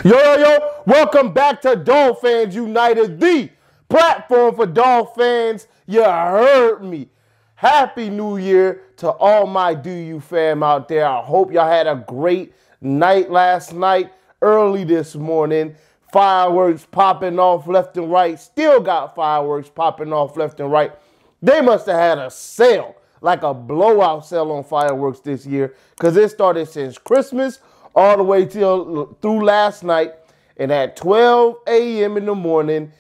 Yo, welcome back to Dolphins United, the platform for Dolphins. You heard me. Happy New Year to all my DU fam out there. I hope y'all had a great night last night, early this morning. Fireworks popping off left and right. Still got fireworks popping off left and right. They must have had a sale, like a blowout sale on fireworks this year, because it started since Christmas all the way through last night, and at 12 a.m. in the morning,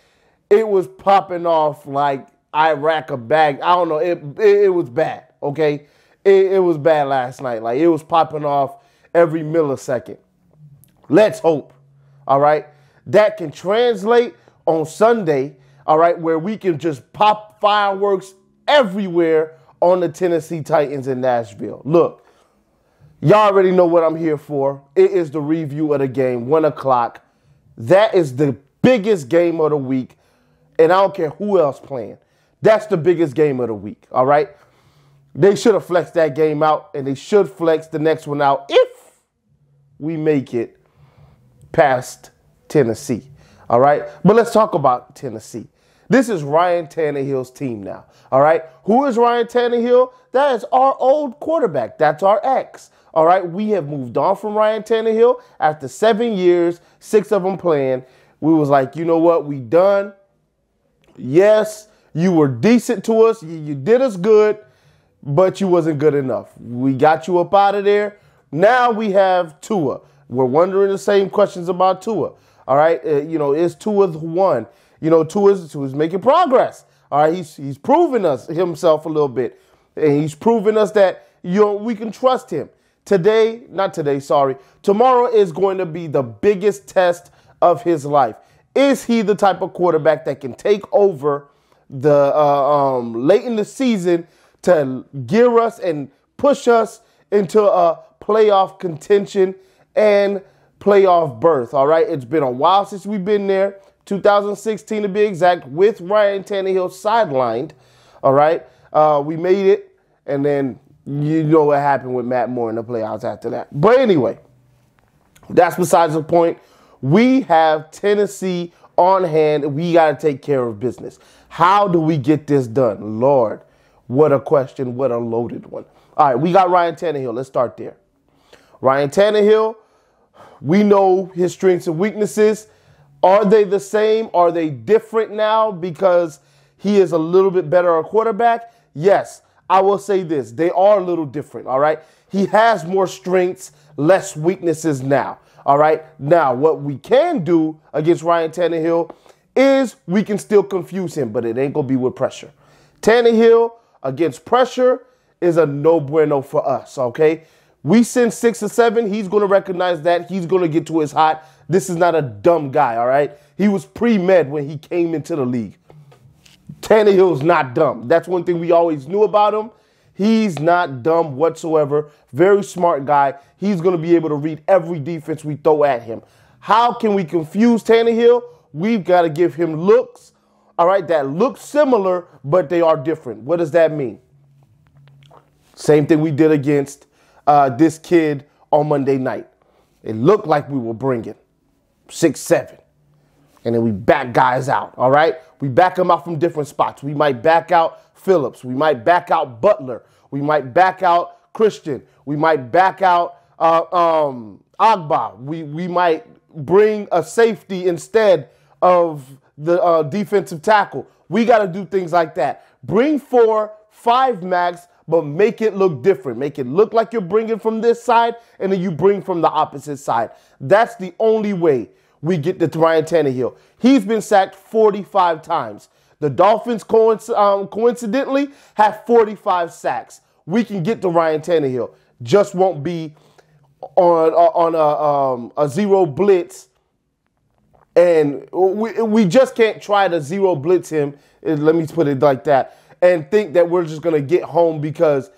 it was popping off like Iraq a bag. I don't know. It was bad, okay? It was bad last night. Like, it was popping off every millisecond. Let's hope, all right, that can translate on Sunday, all right, where we can just pop fireworks everywhere on the Tennessee Titans in Nashville. Look, y'all already know what I'm here for. It is the review of the game, 1 o'clock. That is the biggest game of the week, and I don't care who else playing. That's the biggest game of the week, all right? They should have flexed that game out, and they should flex the next one out if we make it past Tennessee, all right? But let's talk about Tennessee. This is Ryan Tannehill's team now, all right? Who is Ryan Tannehill? That is our old quarterback. That's our ex. All right, we have moved on from Ryan Tannehill after 7 years, 6 of them playing. We was like, you know what, we done. Yes, you were decent to us. You did us good, but you wasn't good enough. We got you up out of there. Now we have Tua. We're wondering the same questions about Tua. All right, is Tua the one? Tua's making progress. All right, he's proven himself a little bit, and he's proven us that we can trust him. Tomorrow is going to be the biggest test of his life. Is he the type of quarterback that can take over the late in the season to gear us and push us into a playoff contention and playoff berth? All right, it's been a while since we've been there. 2016 to be exact, with Ryan Tannehill sidelined. All right, we made it, and then you know what happened with Matt Moore in the playoffs after that. But anyway, that's besides the point. We have Tennessee on hand. We got to take care of business. How do we get this done? Lord, what a question. What a loaded one. All right, we got Ryan Tannehill. Let's start there. Ryan Tannehill, we know his strengths and weaknesses. Are they the same? Are they different now because he is a little bit better a quarterback? Yes. I will say this. They are a little different, all right? He has more strengths, less weaknesses now, all right? Now, what we can do against Ryan Tannehill is we can still confuse him, but it ain't going to be with pressure. Tannehill against pressure is a no bueno for us, okay? We send 6 or 7. He's going to recognize that. He's going to get to his hot. This is not a dumb guy, all right? He was pre-med when he came into the league. Tannehill's not dumb. That's one thing we always knew about him. He's not dumb whatsoever. Very smart guy. He's going to be able to read every defense we throw at him. How can we confuse Tannehill? We've got to give him looks, all right, that look similar, but they are different. What does that mean? Same thing we did against this kid on Monday night. It looked like we were bringing 6-7. And then we back guys out, all right? We back them out from different spots. We might back out Phillips. We might back out Butler. We might back out Christian. We might back out Agba. We might bring a safety instead of the defensive tackle. We got to do things like that. Bring 4, 5 max, but make it look different. Make it look like you're bringing from this side, and then you bring from the opposite side. That's the only way we get to Ryan Tannehill. He's been sacked 45 times. The Dolphins coincidentally have 45 sacks. We can get to Ryan Tannehill. Just won't be on a zero blitz. And we just can't try to zero blitz him, let me put it like that, and think that we're just going to get home because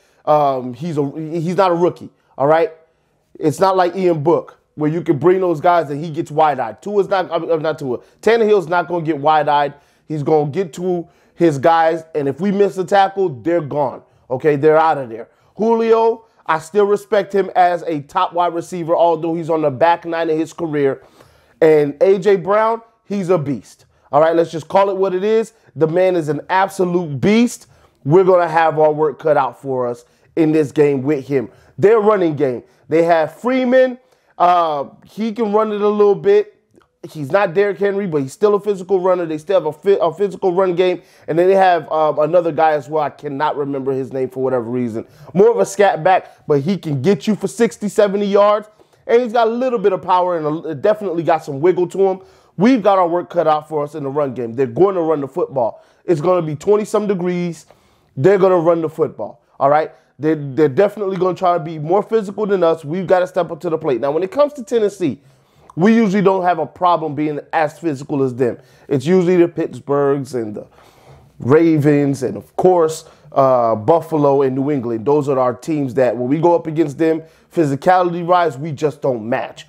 he's not a rookie, all right? It's not like Ian Book, where you can bring those guys and he gets wide-eyed. Tannehill's not going to get wide-eyed. He's going to get to his guys, and if we miss a tackle, they're gone. Okay, they're out of there. Julio, I still respect him as a top wide receiver, although he's on the back nine of his career. And A.J. Brown, he's a beast. All right, let's just call it what it is. The man is an absolute beast. We're going to have our work cut out for us in this game with him. Their running game, they have Freeman. He can run it a little bit. He's not Derrick Henry, but he's still a physical runner. They still have a physical run game. And then they have another guy as well. I cannot remember his name for whatever reason. More of a scat back, but he can get you for 60, 70 yards. And he's got a little bit of power and definitely got some wiggle to him. We've got our work cut out for us in the run game. They're going to run the football. It's going to be 20-some degrees. They're going to run the football, all right? They're definitely going to try to be more physical than us. We've got to step up to the plate. Now, when it comes to Tennessee, we usually don't have a problem being as physical as them. It's usually the Pittsburghs and the Ravens and, of course, Buffalo and New England. Those are our teams that when we go up against them, physicality-wise, we just don't match.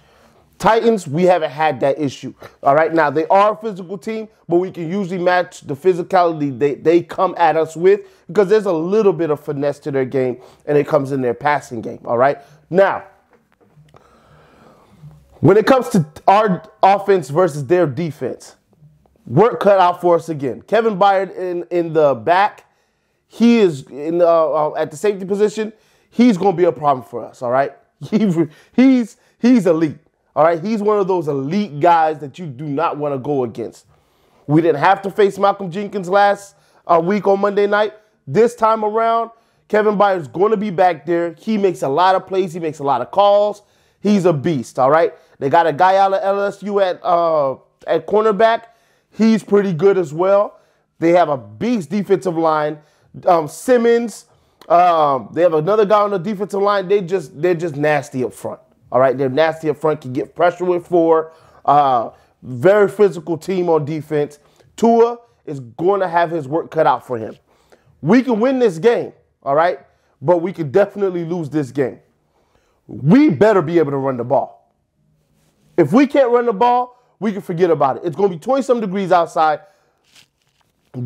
Titans, we haven't had that issue. All right, now they are a physical team, but we can usually match the physicality they come at us with because there's a little bit of finesse to their game, and it comes in their passing game. All right, now when it comes to our offense versus their defense, work cut out for us again. Kevin Byard in the back, he is in at the safety position. He's going to be a problem for us. All right, he's elite. All right, he's one of those elite guys that you do not want to go against. We didn't have to face Malcolm Jenkins last week on Monday night. This time around, Kevin Byard's going to be back there. He makes a lot of plays. He makes a lot of calls. He's a beast, all right? They got a guy out of LSU at cornerback. He's pretty good as well. They have a beast defensive line. Simmons, they have another guy on the defensive line. They're just nasty up front. All right, they're nasty up front, can get pressure with 4. Very physical team on defense. Tua is going to have his work cut out for him. We can win this game, all right, but we could definitely lose this game. We better be able to run the ball. If we can't run the ball, we can forget about it. It's going to be 20-some degrees outside,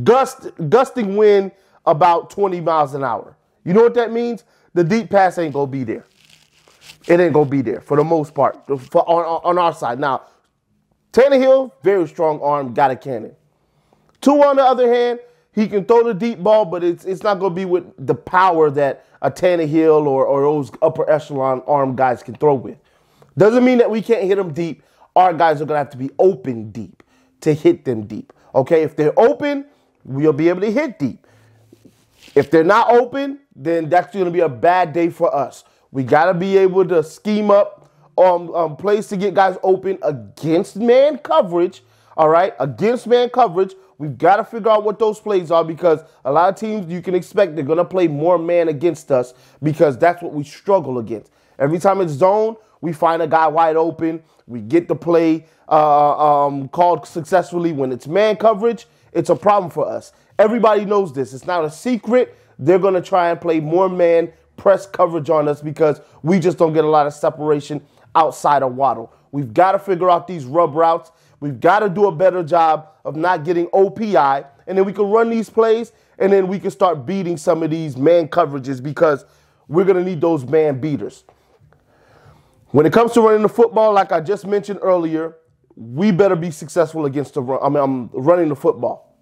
gusting wind about 20 miles an hour. You know what that means? The deep pass ain't going to be there. It ain't going to be there for the most part on our side. Now, Tannehill, very strong arm, got a cannon. Tua, on the other hand, he can throw the deep ball, but it's not going to be with the power that a Tannehill or those upper echelon arm guys can throw with. Doesn't mean that we can't hit them deep. Our guys are going to have to be open deep to hit them deep. Okay, if they're open, we'll be able to hit deep. If they're not open, then that's going to be a bad day for us. We got to be able to scheme up plays to get guys open against man coverage, all right? Against man coverage, we've got to figure out what those plays are because a lot of teams you can expect they're going to play more man against us because that's what we struggle against. Every time it's zone, we find a guy wide open. We get the play called successfully. When it's man coverage, it's a problem for us. Everybody knows this. It's not a secret. They're going to try and play more man press coverage on us because we just don't get a lot of separation outside of Waddle. We've got to figure out these rub routes. We've got to do a better job of not getting OPI, and then we can run these plays, and then we can start beating some of these man coverages because we're going to need those man beaters. When it comes to running the football, like I just mentioned earlier, we better be successful against the run. Running the football.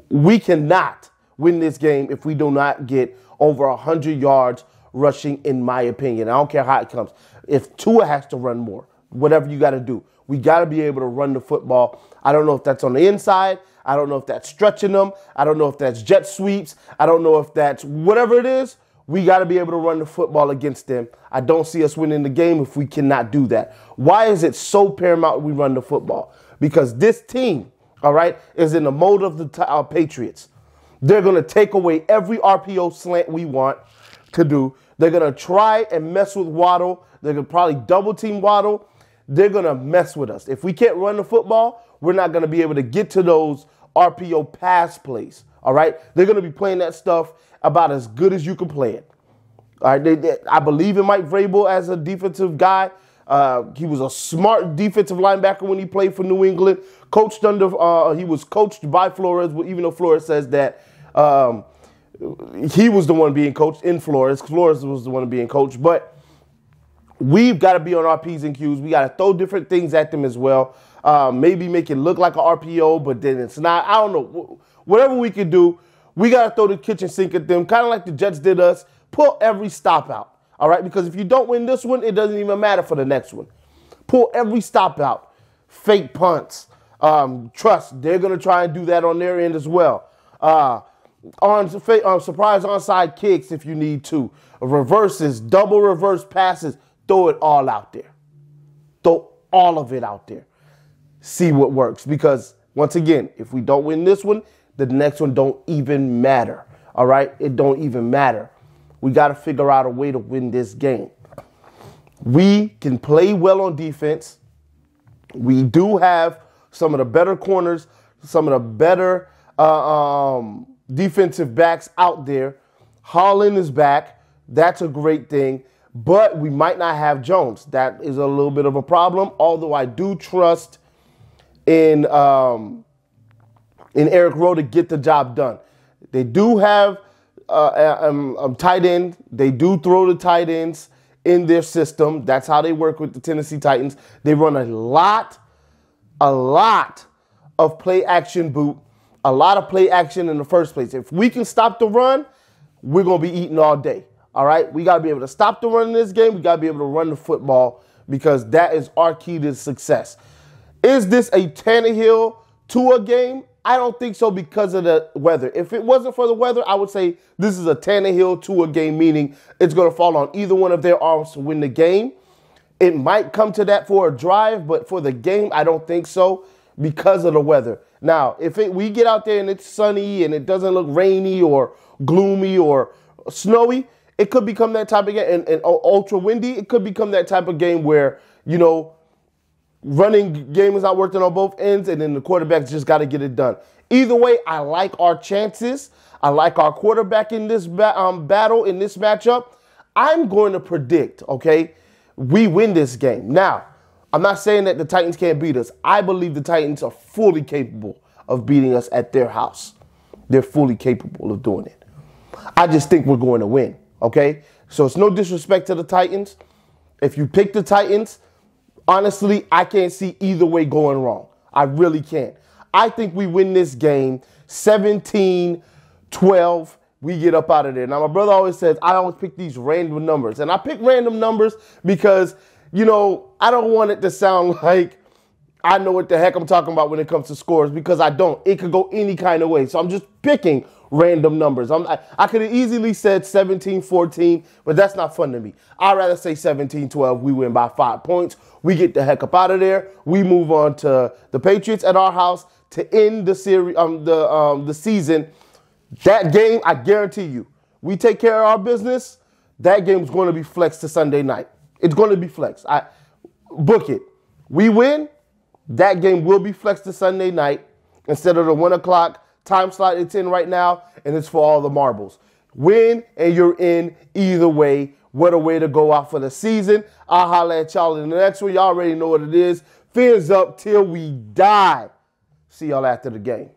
We cannot win this game if we do not get over 100 yards rushing, in my opinion. I don't care how it comes. If Tua has to run more, whatever you got to do, we got to be able to run the football. I don't know if that's on the inside. I don't know if that's stretching them. I don't know if that's jet sweeps. I don't know if that's whatever it is. We got to be able to run the football against them. I don't see us winning the game if we cannot do that. Why is it so paramount we run the football? Because this team, all right, is in the mode of the Patriots. They're going to take away every RPO slant we want to do. They're going to try and mess with Waddle. They're going to probably double team Waddle. They're going to mess with us. If we can't run the football, we're not going to be able to get to those RPO pass plays. All right? They're going to be playing that stuff about as good as you can play it. All right? I believe in Mike Vrabel as a defensive guy. He was a smart defensive linebacker when he played for New England. He was coached by Flores, even though Flores says that he was the one being coached in Flores. Flores was the one being coached. But we've got to be on our P's and Q's. We got to throw different things at them as well. Maybe make it look like an RPO, but then it's not. I don't know. Whatever we can do, we got to throw the kitchen sink at them, kind of like the Jets did us. Pull every stop out, all right? Because if you don't win this one, it doesn't even matter for the next one. Pull every stop out. Fake punts. Trust, they're going to try and do that on their end as well. Surprise onside kicks if you need to. Reverses, double reverse passes. Throw it all out there. Throw all of it out there. See what works. Because, once again, if we don't win this one, the next one don't even matter. All right? It don't even matter. We got to figure out a way to win this game. We can play well on defense. We do have some of the better corners, some of the better defensive backs out there. Holland is back. That's a great thing. But we might not have Jones. That is a little bit of a problem, although I do trust in Eric Rowe to get the job done. They do have tight end. They do throw the tight ends in their system. That's how they work with the Tennessee Titans. They run a lot of play action boot, a lot of play action in the first place. If we can stop the run, we're going to be eating all day. All right? We got to be able to stop the run in this game. We got to be able to run the football because that is our key to success. Is this a Tannehill Tua game? I don't think so because of the weather. If it wasn't for the weather, I would say this is a Tannehill Tua game, meaning it's going to fall on either one of their arms to win the game. It might come to that for a drive, but for the game, I don't think so because of the weather. Now, if we get out there and it's sunny and it doesn't look rainy or gloomy or snowy, it could become that type of game. And ultra windy, it could become that type of game where, you know, running game is not working on both ends, and then the quarterback's just got to get it done. Either way, I like our chances. I like our quarterback in this battle, in this matchup. I'm going to predict, okay, we win this game. Now, I'm not saying that the Titans can't beat us. I believe the Titans are fully capable of beating us at their house. They're fully capable of doing it. I just think we're going to win, okay? So it's no disrespect to the Titans. If you pick the Titans, honestly, I can't see either way going wrong. I really can't. I think we win this game 17-12. We get up out of there. Now, my brother always says, I always pick these random numbers. And I pick random numbers because, you know, I don't want it to sound like I know what the heck I'm talking about when it comes to scores, because I don't. It could go any kind of way. So I'm just picking random numbers. I could have easily said 17-14, but that's not fun to me. I'd rather say 17-12. We win by 5 points. We get the heck up out of there. We move on to the Patriots at our house to end the series, the season. That game, I guarantee you, we take care of our business, that game's going to be flexed to Sunday night. It's going to be flexed. Book it. We win, that game will be flexed to Sunday night instead of the 1 o'clock time slot it's in right now, and it's for all the marbles. Win, and you're in either way. What a way to go out for the season. I'll holler at y'all in the next one. Y'all already know what it is. Fins up till we die. See y'all after the game.